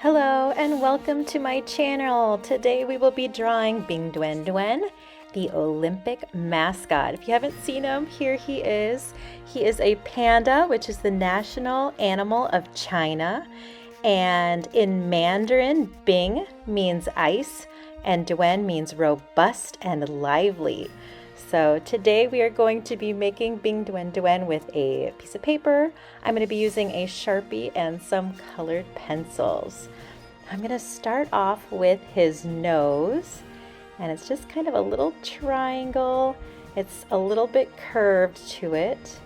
Hello and welcome to my channel. Today we will be drawing Bing Dwen Dwen, the Olympic mascot. If you haven't seen him, here he is. He is a panda, which is the national animal of China. And in Mandarin, Bing means ice and Dwen means robust and lively. So today we are going to be making Bing Dwen Dwen with a piece of paper. I'm going to be using a Sharpie and some colored pencils. I'm going to start off with his nose, and it's just kind of a little triangle. It's a little bit curved to it,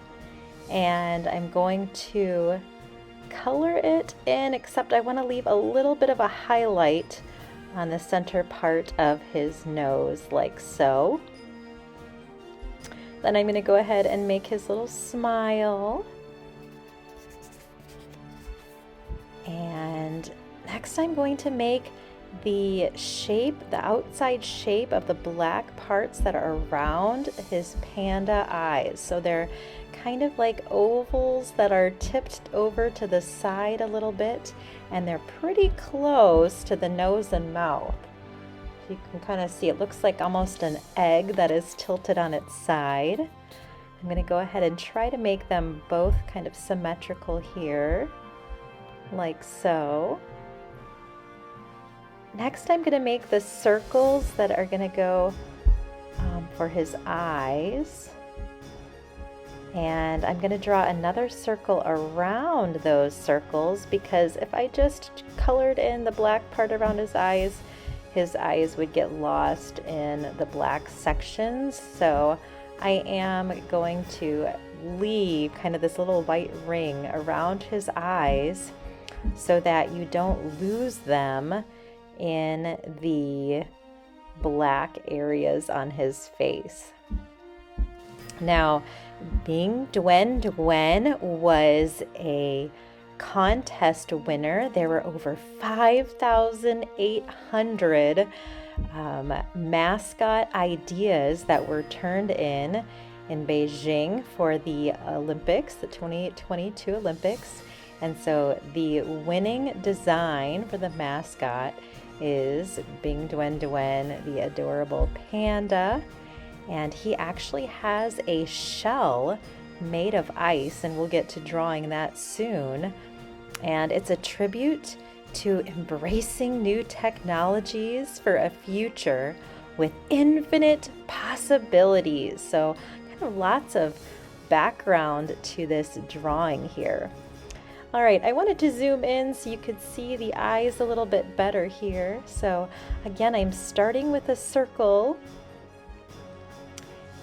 and I'm going to color it in, except I want to leave a little bit of a highlight on the center part of his nose, like so. Then I'm going to go ahead and make his little smile. And next I'm going to make the shape, the outside shape of the black parts that are around his panda eyes. So they're kind of like ovals that are tipped over to the side a little bit, and they're pretty close to the nose and mouth. You can kind of see it looks like almost an egg that is tilted on its side. I'm going to go ahead and try to make them both kind of symmetrical here, like so. Next, I'm going to make the circles that are going to go for his eyes. And I'm going to draw another circle around those circles, because if I just colored in the black part around his eyes would get lost in the black sections. So I am going to leave kind of this little white ring around his eyes so that you don't lose them in the black areas on his face. Now, Bing Dwen Dwen was a contest winner. There were over 5,800 mascot ideas that were turned in Beijing for the Olympics, the 2022 Olympics. And so the winning design for the mascot is Bing Dwen Dwen, the adorable panda. And he actually has a shell made of ice, and we'll get to drawing that soon. And it's a tribute to embracing new technologies for a future with infinite possibilities. So kind of lots of background to this drawing here. All right, I wanted to zoom in so you could see the eyes a little bit better here. So again, I'm starting with a circle,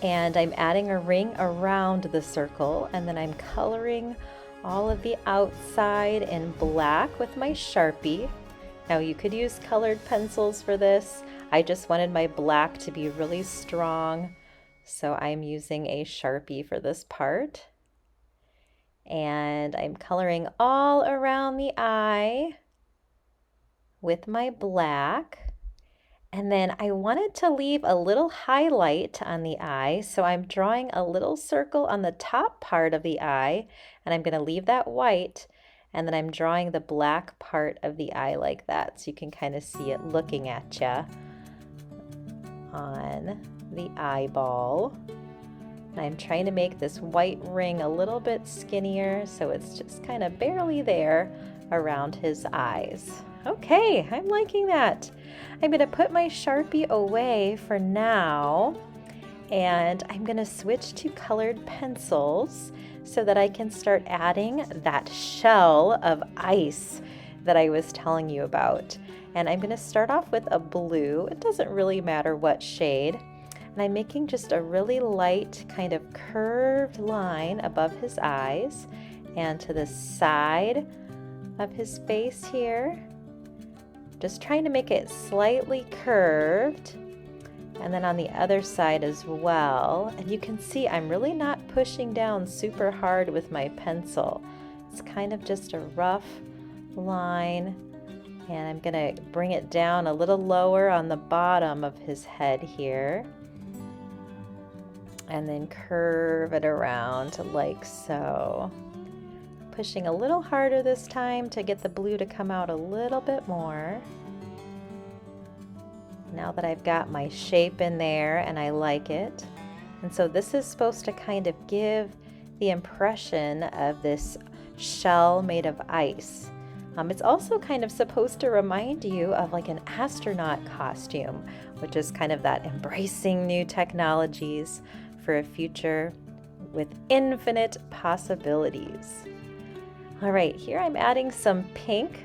and I'm adding a ring around the circle, and then I'm coloring all of the outside in black with my Sharpie. Now you could use colored pencils for this. I just wanted my black to be really strong, so I'm using a Sharpie for this part. And I'm coloring all around the eye with my black. And then I wanted to leave a little highlight on the eye, so I'm drawing a little circle on the top part of the eye, and I'm going to leave that white, and then I'm drawing the black part of the eye like that, so you can kind of see it looking at you on the eyeball. And I'm trying to make this white ring a little bit skinnier, so it's just kind of barely there around his eyes. Okay, I'm liking that. I'm going to put my Sharpie away for now, and I'm going to switch to colored pencils so that I can start adding that shell of ice that I was telling you about. And I'm going to start off with a blue. It doesn't really matter what shade. And I'm making just a really light kind of curved line above his eyes and to the side of his face here. Just trying to make it slightly curved, and then on the other side as well. And you can see I'm really not pushing down super hard with my pencil. It's kind of just a rough line, and I'm gonna bring it down a little lower on the bottom of his head here, and then curve it around like so. pushing a little harder this time to get the blue to come out a little bit more. Now that I've got my shape in there and I like it. And so this is supposed to kind of give the impression of this shell made of ice. It's also kind of supposed to remind you of like an astronaut costume, which is kind of that embracing new technologies for a future with infinite possibilities. All right, here I'm adding some pink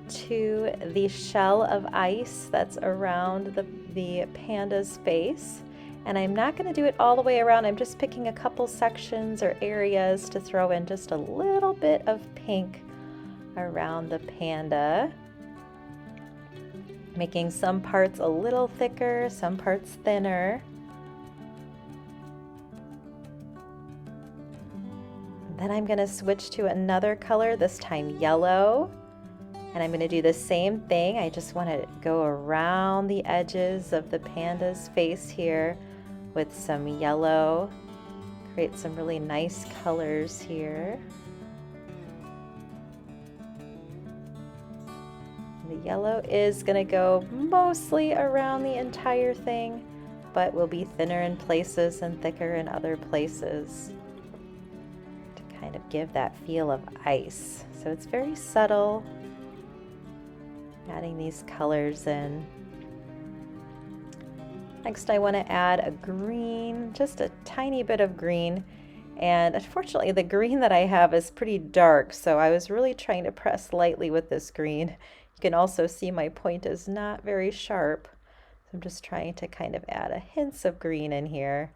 to the shell of ice that's around the panda's face. And I'm not going to do it all the way around. I'm just picking a couple sections or areas to throw in just a little bit of pink around the panda. Making some parts a little thicker, some parts thinner. Then I'm going to switch to another color, this time yellow. And I'm going to do the same thing. I just want to go around the edges of the panda's face here with some yellow. Create some really nice colors here. The yellow is going to go mostly around the entire thing, but will be thinner in places and thicker in other places to kind of give that feel of ice. So it's very subtle. Adding these colors in. Next I want to add a green, just a tiny bit of green, and unfortunately the green that I have is pretty dark, so I was really trying to press lightly with this green. You can also see my point is not very sharp, so I'm just trying to kind of add a hints of green in here.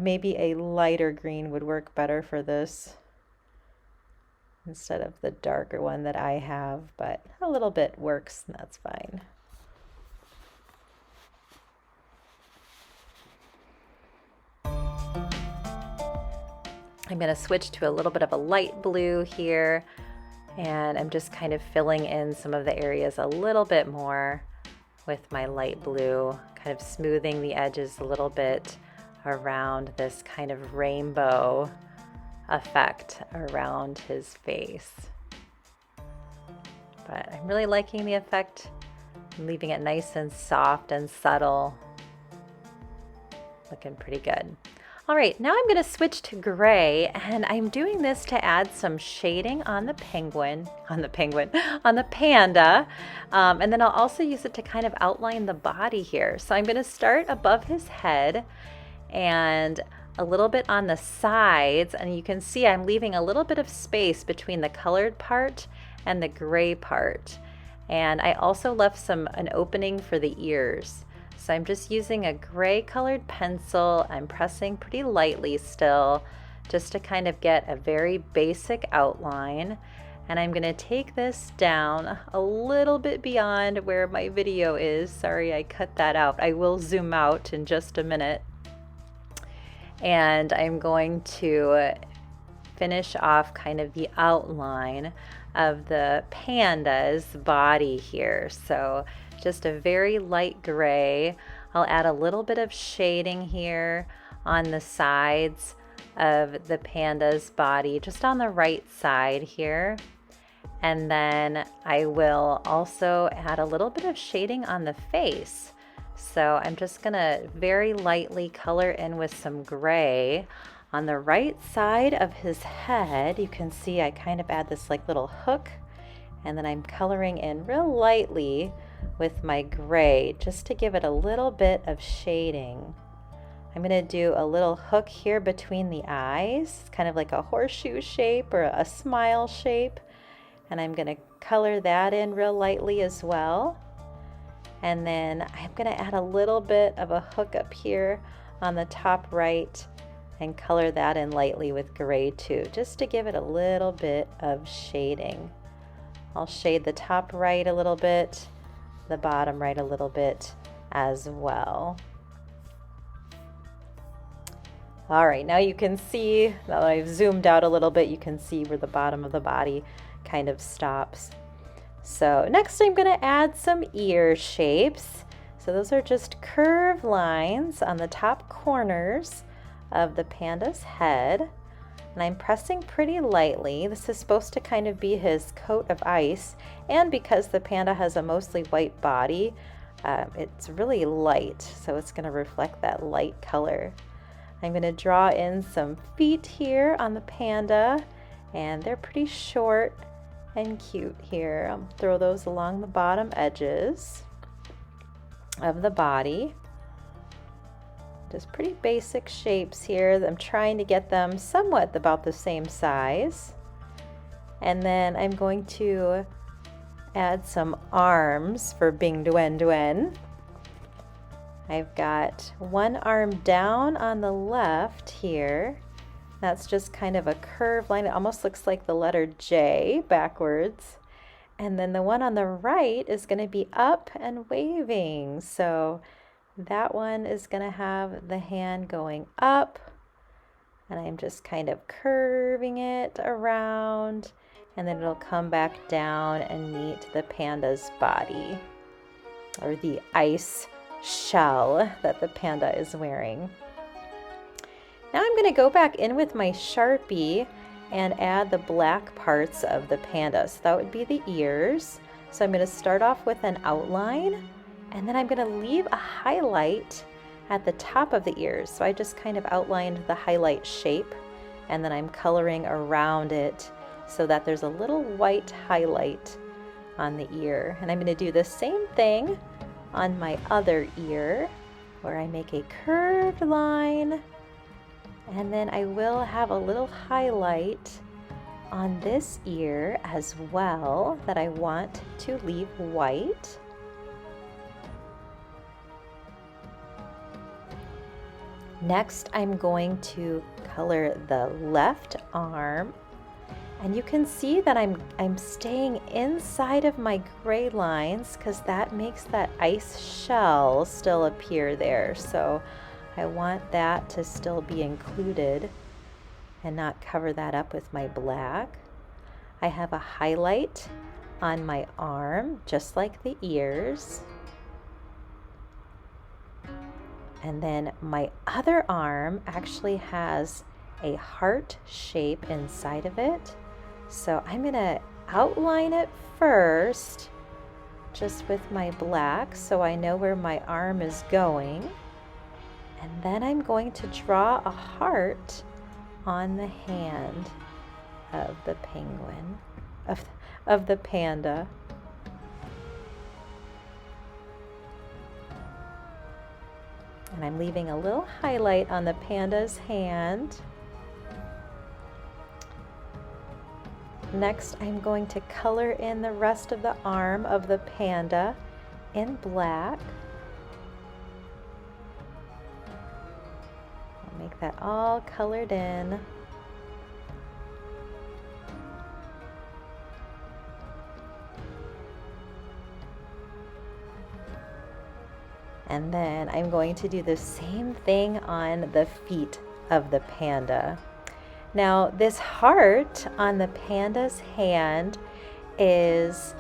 Maybe a lighter green would work better for this instead of the darker one that I have, but a little bit works and that's fine. I'm going to switch to a little bit of a light blue here, and I'm just kind of filling in some of the areas a little bit more with my light blue, kind of smoothing the edges a little bit around this kind of rainbow effect around his face. But I'm really liking the effect. I'm leaving it nice and soft and subtle. Looking pretty good. All right, now I'm going to switch to gray, and I'm doing this to add some shading on the panda, and then I'll also use it to kind of outline the body here. So I'm going to start above his head and a little bit on the sides, and you can see I'm leaving a little bit of space between the colored part and the gray part. And I also left an opening for the ears. So I'm just using a gray colored pencil. I'm pressing pretty lightly still just to kind of get a very basic outline. And I'm going to take this down a little bit beyond where my video is. Sorry, I cut that out. I will zoom out in just a minute. And I'm going to finish off kind of the outline of the panda's body here. So just a very light gray. I'll add a little bit of shading here on the sides of the panda's body, just on the right side here. And then I will also add a little bit of shading on the face. So I'm just gonna very lightly color in with some gray. On the right side of his head, you can see I kind of add this like little hook, and then I'm coloring in real lightly with my gray just to give it a little bit of shading. I'm going to do a little hook here between the eyes, kind of like a horseshoe shape or a smile shape, and I'm going to color that in real lightly as well. And then I'm going to add a little bit of a hook up here on the top right and color that in lightly with gray too, just to give it a little bit of shading. I'll shade the top right a little bit, the bottom right a little bit as well. All right, now you can see, now that I've zoomed out a little bit, you can see where the bottom of the body kind of stops. So next I'm going to add some ear shapes. So those are just curved lines on the top corners of the panda's head. And I'm pressing pretty lightly. This is supposed to kind of be his coat of ice, and because the panda has a mostly white body, it's really light, so it's going to reflect that light color. I'm going to draw in some feet here on the panda, and they're pretty short and cute here. I'll throw those along the bottom edges of the body. Just pretty basic shapes here. I'm trying to get them somewhat about the same size. And then I'm going to add some arms for Bing Dwen Dwen. I've got one arm down on the left here. That's just kind of a curved line. It almost looks like the letter J backwards. And then the one on the right is going to be up and waving. So that one is going to have the hand going up, and I'm just kind of curving it around, and then it'll come back down and meet the panda's body, or the ice shell that the panda is wearing. Now I'm going to go back in with my Sharpie and add the black parts of the panda. So that would be the ears. So I'm going to start off with an outline, and then I'm going to leave a highlight at the top of the ears. So I just kind of outlined the highlight shape, and then I'm coloring around it so that there's a little white highlight on the ear. And I'm going to do the same thing on my other ear, where I make a curved line, and then I will have a little highlight on this ear as well that I want to leave white. Next, I'm going to color the left arm, and you can see that I'm staying inside of my gray lines because that makes that ice shell still appear there. So I want that to still be included and not cover that up with my black. I have a highlight on my arm, just like the ears. And then my other arm actually has a heart shape inside of it. So I'm going to outline it first, just with my black, so I know where my arm is going. And then I'm going to draw a heart on the hand of the penguin, of the panda. And I'm leaving a little highlight on the panda's hand. Next, I'm going to color in the rest of the arm of the panda in black. I'll make that all colored in. And then I'm going to do the same thing on the feet of the panda. Now, this heart on the panda's hand is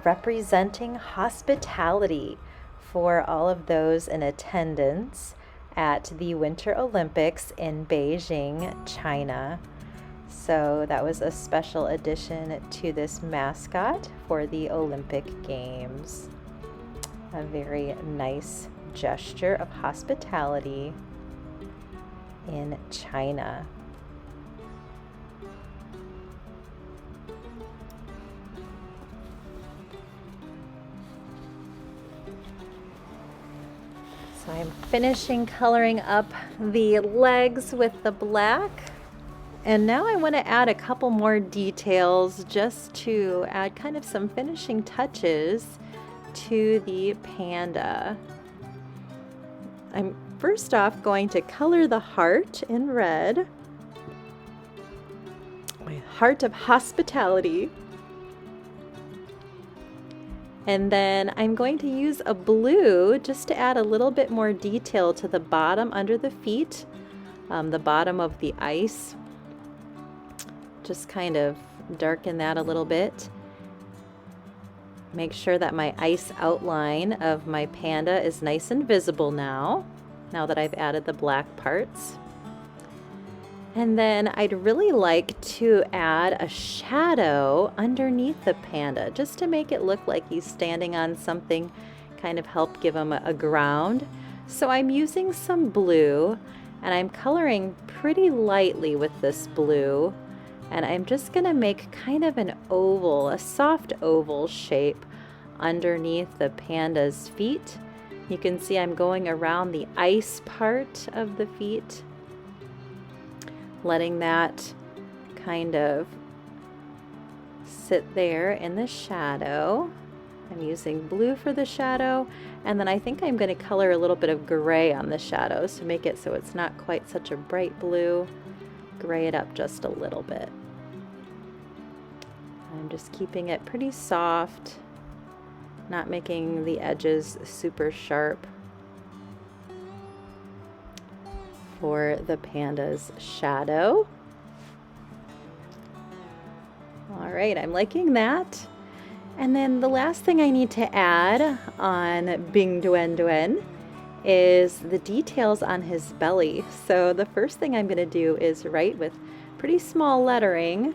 representing hospitality for all of those in attendance at the Winter Olympics in Beijing, China. So that was a special addition to this mascot for the Olympic Games. A very nice gesture of hospitality in China. So I'm finishing coloring up the legs with the black. And now I want to add a couple more details just to add kind of some finishing touches to the panda. I'm first off going to color the heart in red, my heart of hospitality, and then I'm going to use a blue just to add a little bit more detail to the bottom under the feet, the bottom of the ice. Just kind of darken that a little bit. Make sure that my ice outline of my panda is nice and visible now that I've added the black parts. And then I'd really like to add a shadow underneath the panda just to make it look like he's standing on something, kind of help give him a ground. So I'm using some blue and I'm coloring pretty lightly with this blue, and I'm just gonna make kind of an oval, a soft oval shape underneath the panda's feet. You can see I'm going around the ice part of the feet, letting that kind of sit there in the shadow. I'm using blue for the shadow, and then I think I'm going to color a little bit of gray on the shadows to make it so it's not quite such a bright blue. Gray it up just a little bit. I'm just keeping it pretty soft, not making the edges super sharp for the panda's shadow. All right, I'm liking that. And then the last thing I need to add on Bing Dwen Dwen is the details on his belly. So the first thing I'm going to do is write with pretty small lettering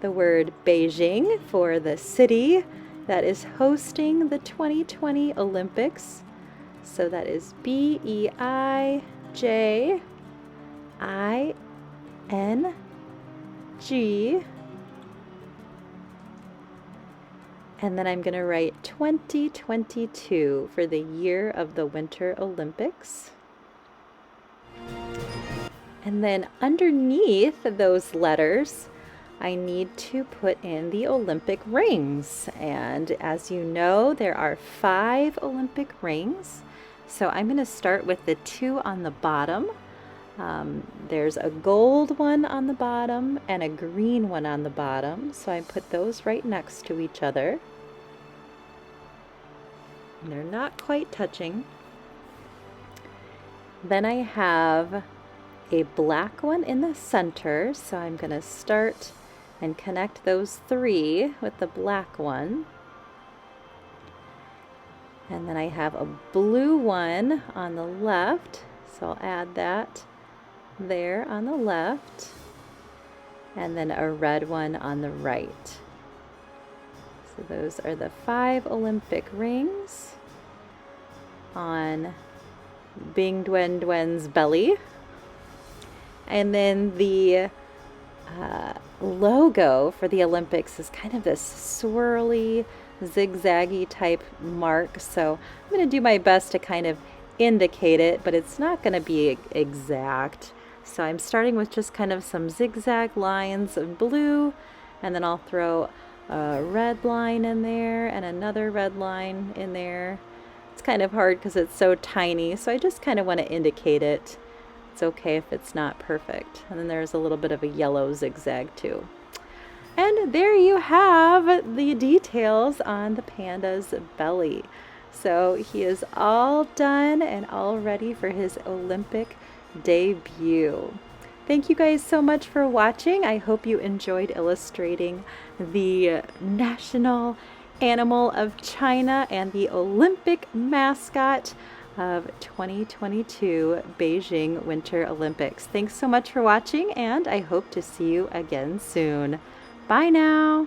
the word Beijing for the city that is hosting the 2020 Olympics. So that is Beijing. And then I'm going to write 2022 for the year of the Winter Olympics. And then underneath those letters, I need to put in the Olympic rings. And as you know, there are 5 Olympic rings. So I'm going to start with the 2 on the bottom. There's a gold one on the bottom and a green one on the bottom. So I put those right next to each other. And they're not quite touching. Then I have a black one in the center. So I'm going to start and connect those 3 with the black one. And then I have a blue one on the left. So I'll add that there on the left, and then a red one on the right. So those are the 5 Olympic rings on Bing Dwen Dwen's belly. And then the logo for the Olympics is kind of this swirly, zigzaggy type mark. So I'm going to do my best to kind of indicate it, but it's not going to be exact. So I'm starting with just kind of some zigzag lines of blue, and then I'll throw a red line in there and another red line in there. It's kind of hard because it's so tiny, so I just kind of want to indicate it. It's okay if it's not perfect. And then there's a little bit of a yellow zigzag too. And there you have the details on the panda's belly. So he is all done and all ready for his Olympic debut. Thank you guys so much for watching. I hope you enjoyed illustrating the national animal of China and the Olympic mascot of 2022 Beijing Winter Olympics. Thanks so much for watching, and I hope to see you again soon. Bye now.